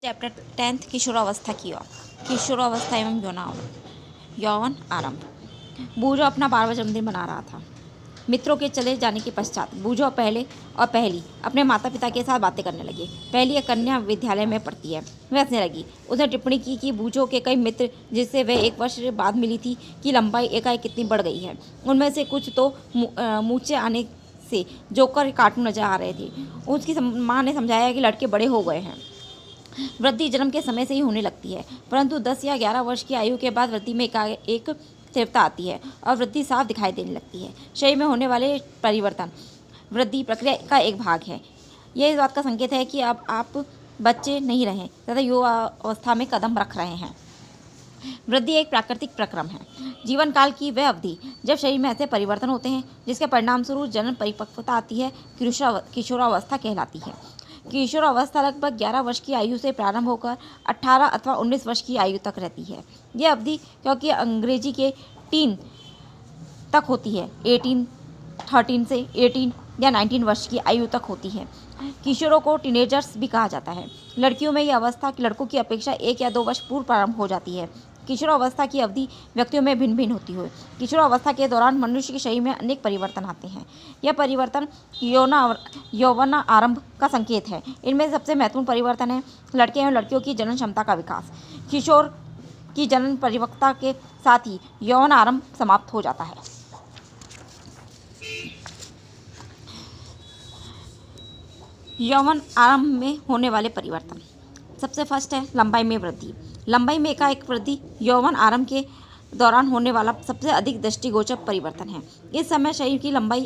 Chapter 10 किशोरावस्था की ओर। किशोरावस्था एवं यौवन आरंभ। बूझो अपना 12वां जन्मदिन मना रहा था। मित्रों के चले जाने के पश्चात बूझो पहले और पहली अपने माता पिता के साथ बातें करने लगे। पहली एक कन्या विद्यालय में पढ़ती है। वह हंसने लगी। उसने टिप्पणी की कि बूझो के कई मित्र जिससे वह 1 वर्ष बाद मिली थी की लंबाई एकाएक कितनी बढ़ गई है। उनमें से कुछ तो मूछें आने से जोकर कार्टून नजर आ रहे थे। उसकी माँ ने समझाया कि लड़के बड़े हो गए हैं। वृद्धि जन्म के समय से ही होने लगती है, परंतु 10 या 11 वर्ष की आयु के बाद वृद्धि में एक तीव्रता आती है और वृद्धि साफ दिखाई देने लगती है। शरीर में होने वाले परिवर्तन वृद्धि प्रक्रिया का एक भाग है। यह इस बात का संकेत है कि अब आप बच्चे नहीं रहे तथा युवा अवस्था में कदम रख रहे हैं। वृद्धि एक प्राकृतिक प्रक्रम है, जीवन काल की वह अवधि जब शरीर में ऐसे परिवर्तन होते हैं जिसके परिणाम स्वरूप जन्म परिपक्वता आती है, किशोरावस्था कहलाती है। किशोरावस्था लगभग 11 वर्ष की आयु से प्रारंभ होकर 18 अथवा 19 वर्ष की आयु तक रहती है। यह अवधि क्योंकि अंग्रेजी के टीन तक होती है, 13 से 18 या 19 वर्ष की आयु तक होती है। किशोरों को टीनेजर्स भी कहा जाता है। लड़कियों में यह अवस्था लड़कों की अपेक्षा 1 या 2 वर्ष पूर्व प्रारंभ हो जाती है। किशोरावस्था की अवधि व्यक्तियों में भिन्न भिन्न होती है। किशोरावस्था के दौरान मनुष्य के शरीर में अनेक परिवर्तन आते हैं। यह परिवर्तन यौवन आरंभ का संकेत है। इनमें सबसे महत्वपूर्ण परिवर्तन है लड़के एवं लड़कियों की जनन क्षमता का विकास। किशोर की जनन परिपक्वता के साथ ही यौवन आरंभ समाप्त हो जाता है। यौवन आरंभ में होने वाले परिवर्तन। सबसे फर्स्ट है लंबाई में वृद्धि। लंबाई में एकाएक वृद्धि यौवन आरंभ के दौरान होने वाला सबसे अधिक दृष्टिगोचर परिवर्तन है। इस समय शरीर की लंबी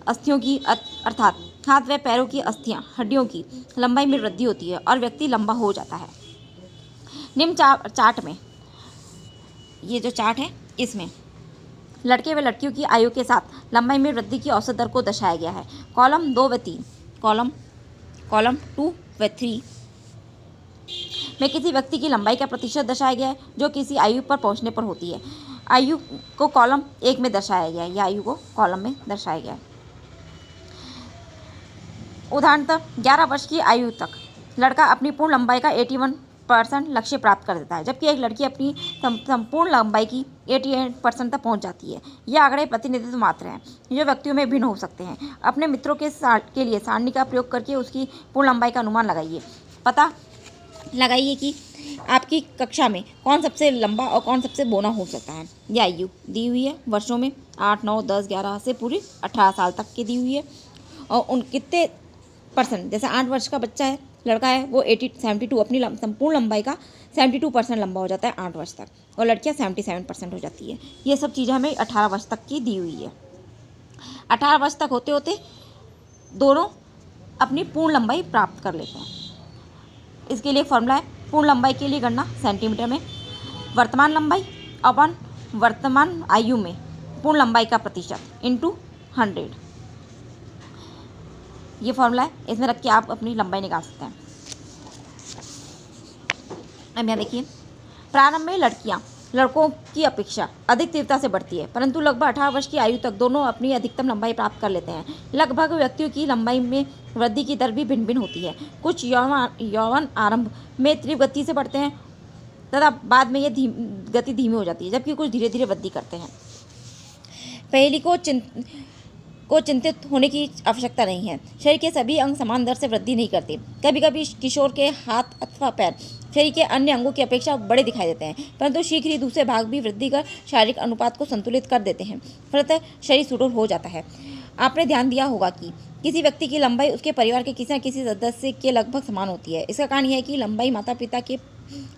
अस्थियों की अर्थात हाथ व पैरों की अस्थियां हड्डियों की लंबाई में वृद्धि होती है और व्यक्ति लंबा हो जाता है। निम्न चार्ट में, ये जो चार्ट है इसमें लड़के व लड़कियों की आयु के साथ लंबाई में वृद्धि की औसत दर को दर्शाया गया है। कॉलम 2 व 3 कॉलम 2 व 3 में किसी व्यक्ति की लंबाई का प्रतिशत दर्शाया गया है जो किसी आयु पर पहुंचने पर होती है। आयु को कॉलम 1 में दर्शाया गया है या आयु को कॉलम में दर्शाया गया है। उदाहरणतः 11 वर्ष की आयु तक लड़का अपनी पूर्ण लंबाई का 81% लक्ष्य प्राप्त कर देता है, जबकि एक लड़की अपनी संपूर्ण लंबाई की 88% तक पहुंच जाती है। ये आंकड़े प्रतिनिधित्व मात्र हैं जो व्यक्तियों में भिन्न हो सकते हैं। अपने मित्रों के लिए सारणी का प्रयोग करके उसकी पूर्ण लंबाई का अनुमान लगाइए। पता लगाइए कि आपकी कक्षा में कौन सबसे लंबा और कौन सबसे बौना हो सकता है। यह आयु दी हुई है वर्षों में 8, 9, 10, 11 से पूरे 18 साल तक की दी हुई है। और उन कितने परसेंट, जैसे 8 वर्ष का बच्चा है, लड़का है, वो 72 अपनी संपूर्ण लंबाई का 72% लंबा हो जाता है 8 वर्ष तक, और लड़कियां 77% हो जाती है। ये सब चीज़ें हमें 18 वर्ष तक की दी हुई है। 18 वर्ष तक होते होते दोनों अपनी पूर्ण लंबाई प्राप्त कर लेते हैं। इसके लिए फॉर्मूला है, पूर्ण लंबाई के लिए गणना सेंटीमीटर में, वर्तमान लंबाई अपन वर्तमान आयु में पूर्ण लंबाई का प्रतिशत इंटू 100। ये फॉर्मूला है, इसमें रख के आप अपनी लंबाई निकाल सकते हैं। अब यहाँ देखिए, प्रारंभ में लड़कियाँ लड़कों की अपेक्षा अधिक तीव्रता से बढ़ती है, परंतु लगभग 18 वर्ष की आयु तक दोनों अपनी अधिकतम लंबाई प्राप्त कर लेते हैं। लगभग व्यक्तियों की लंबाई में वृद्धि की दर भी भिन्न भिन्न होती है। कुछ यौवन आरंभ में तीव्र गति से बढ़ते हैं तथा बाद में ये गति धीमी हो जाती है, जबकि कुछ धीरे धीरे वृद्धि करते हैं। पहली को चिंतित होने की आवश्यकता नहीं है। शरीर के सभी अंग समान दर से वृद्धि नहीं करते। कभी कभी किशोर के हाथ अथवा पैर शरीर के अन्य अंगों की अपेक्षा बड़े दिखाई देते हैं, परंतु शीघ्र ही दूसरे भाग भी वृद्धि कर शारीरिक अनुपात को संतुलित कर देते हैं, फलतः शरीर सुडौल हो जाता है। आपने ध्यान दिया होगा कि किसी व्यक्ति की लंबाई उसके परिवार के किसी न किसी सदस्य के लगभग समान होती है। इसका कारण यह है कि लंबाई माता पिता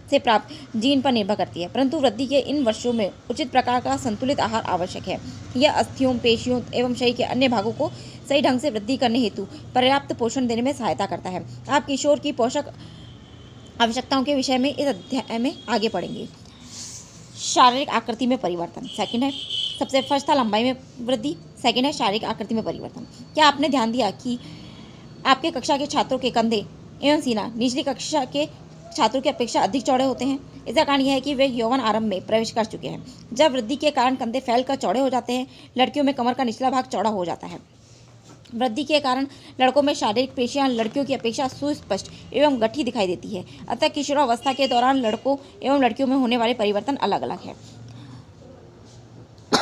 से प्राप्त जीन पर निर्भर करती है, परंतु वृद्धि के इन वर्षों में उचित प्रकार का संतुलित आहार आवश्यक है। यह अस्थियों, पेशियों एवं शरीर के अन्य भागों को सही ढंग से वृद्धि करने हेतु पर्याप्त पोषण देने में सहायता करता है। आप किशोर की पोषक आवश्यकताओं के विषय में इस अध्याय में आगे पढ़ेंगे। शारीरिक आकृति में परिवर्तन सेकंड है। सबसे फर्स्ट था लंबाई में वृद्धि, सेकंड है शारीरिक आकृति में परिवर्तन। क्या आपने ध्यान दिया कि आपके कक्षा के छात्रों के कंधे एवं सीना निचली कक्षा के छात्रों की अपेक्षा अधिक चौड़े होते हैं? इसका कारण यह है कि वे यौवन आरंभ में प्रवेश कर चुके हैं। जब वृद्धि के कारण कंधे फैलकर चौड़े हो जाते हैं, लड़कियों में कमर का निचला भाग चौड़ा हो जाता है। वृद्धि के कारण लड़कों में शारीरिक पेशियां लड़कियों की अपेक्षा सुस्पष्ट एवं गठी दिखाई देती है। अतः किशोरावस्था के दौरान लड़कों एवं लड़कियों में होने वाले परिवर्तन अलग अलग है।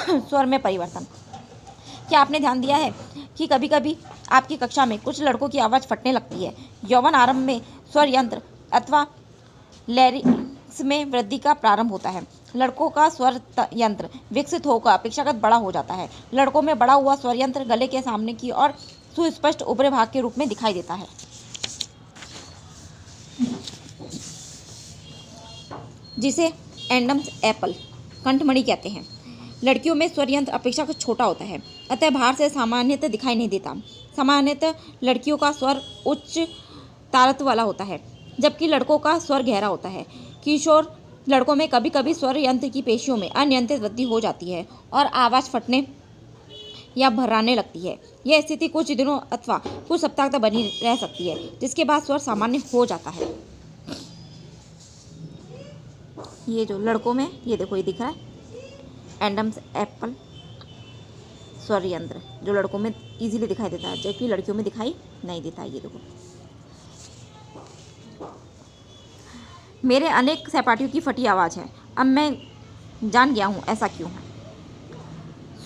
स्वर में परिवर्तन। क्या आपने ध्यान दिया है कि कभी कभी आपकी कक्षा में कुछ लड़कों की आवाज़ फटने लगती है? यौवन आरंभ में स्वर यंत्र अथवा लैरिंक्स में वृद्धि का प्रारंभ होता है। लड़कों का स्वर यंत्र विकसित होकर अपेक्षाकृत बड़ा हो जाता है। लड़कों में बड़ा हुआ स्वर यंत्र गले के सामने की और सुस्पष्ट ऊपरी भाग के रूप में दिखाई देता है, जिसे एडम्स एप्पल कंठमणि कहते हैं। लड़कियों में स्वर यंत्र अपेक्षाकृत छोटा होता है, अतः बाहर से सामान्यतः दिखाई नहीं देता। सामान्यतः लड़कियों का स्वर उच्च तारत्व वाला होता है, जबकि लड़कों का स्वर गहरा होता है। किशोर लड़कों में कभी कभी स्वर यंत्र की पेशियों में अनियंत्रित वृद्धि हो जाती है और आवाज़ फटने या भर्राने लगती है। यह स्थिति कुछ दिनों अथवा कुछ सप्ताह तक बनी रह सकती है, जिसके बाद स्वर सामान्य हो जाता है। ये जो लड़कों में, ये देखो, ये दिख रहा है एडम्स एप्पल स्वर यंत्र, जो लड़कों में इजीली दिखाई देता है, जबकि लड़कियों में दिखाई नहीं देता है। ये देखो, मेरे अनेक सहपाठियों की फटी आवाज़ है, अब मैं जान गया हूँ ऐसा क्यों है।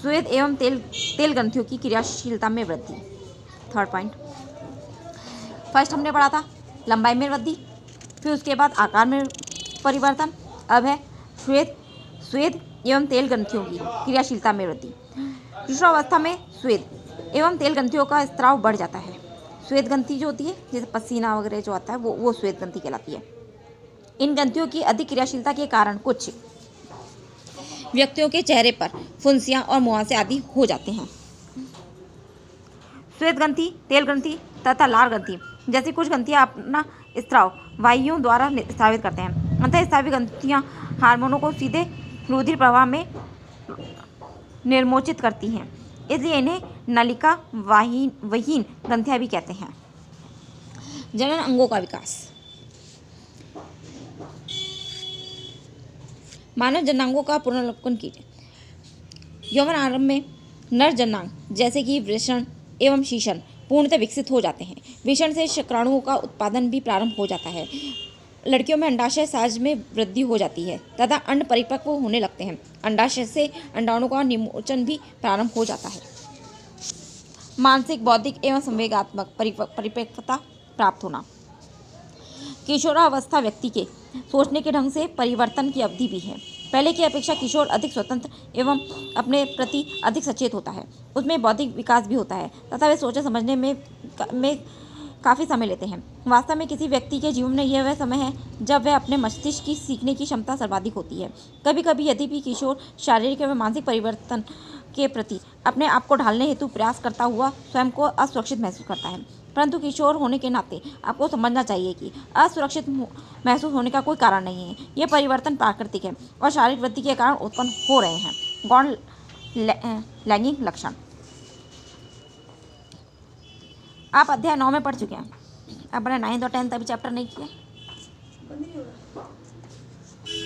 स्वेद एवं तेल ग्रंथियों की क्रियाशीलता में वृद्धि। थर्ड पॉइंट, फर्स्ट हमने पढ़ा था लंबाई में वृद्धि, फिर उसके बाद आकार में परिवर्तन। अब है स्वेद एवं तेल ग्रंथियों की क्रियाशीलता में वृद्धि। किशोरावस्था में स्वेद एवं तेल ग्रंथियों का स्त्राव बढ़ जाता है। स्वेद ग्रंथि जो होती है, जैसे पसीना वगैरह जो आता है, वो स्वेद ग्रंथि कहलाती है। इन ग्रंथियों की अधिक क्रियाशीलता के कारण कुछ व्यक्तियों के चेहरे पर फुंसियां और मुहासे आदि हो जाते हैं। स्वेद ग्रंथि, तेल ग्रंथि तथा लार ग्रंथि जैसी कुछ ग्रंथियां अपना स्त्राव वायुओं द्वारा स्रावित करते हैं। अतः स्रावी ग्रंथियां हार्मोनों को सीधे रुधिर प्रवाह में निर्मोचित करती हैं, इसलिए इन्हें नलिका वहीन ग्रंथियां भी कहते हैं। जनन अंगों का विकास। मानव जननांगों का पुनर्वलोकन कीजिए। यौवन आरंभ में नर जननांग जैसे कि वृषण एवं शीशन पूर्णतः विकसित हो जाते हैं। वृषण से शुक्राणुओं का उत्पादन भी प्रारंभ हो जाता है। लड़कियों में अंडाशय साज में वृद्धि हो जाती है तथा अंड परिपक्व होने लगते हैं। अंडाशय से अंडाणुओं का निमोचन भी प्रारंभ हो जाता है। मानसिक, बौद्धिक एवं संवेगात्मक परिपक्वता प्राप्त होना। किशोरावस्था व्यक्ति के सोचने के ढंग से परिवर्तन की अवधि भी है। पहले की अपेक्षा किशोर अधिक स्वतंत्र एवं अपने प्रति अधिक सचेत होता है। उसमें बौद्धिक विकास भी होता है तथा वे सोचने समझने में काफ़ी समय लेते हैं। वास्तव में किसी व्यक्ति के जीवन में यह वह समय है जब वह अपने मस्तिष्क की सीखने की क्षमता सर्वाधिक होती है। कभी कभी यद्यपि किशोर शारीरिक एवं मानसिक परिवर्तन के प्रति अपने आप को ढालने हेतु प्रयास करता हुआ स्वयं को असुरक्षित महसूस करता है, परंतु किशोर होने के नाते आपको समझना चाहिए कि असुरक्षित महसूस होने का कोई कारण नहीं है। ये परिवर्तन प्राकृतिक है और शारीरिक वृद्धि के कारण उत्पन्न हो रहे हैं। गौण लैंगिक लक्षण आप अध्याय 9 में पढ़ चुके हैं। आपने 9th और 10th अभी चैप्टर नहीं किया।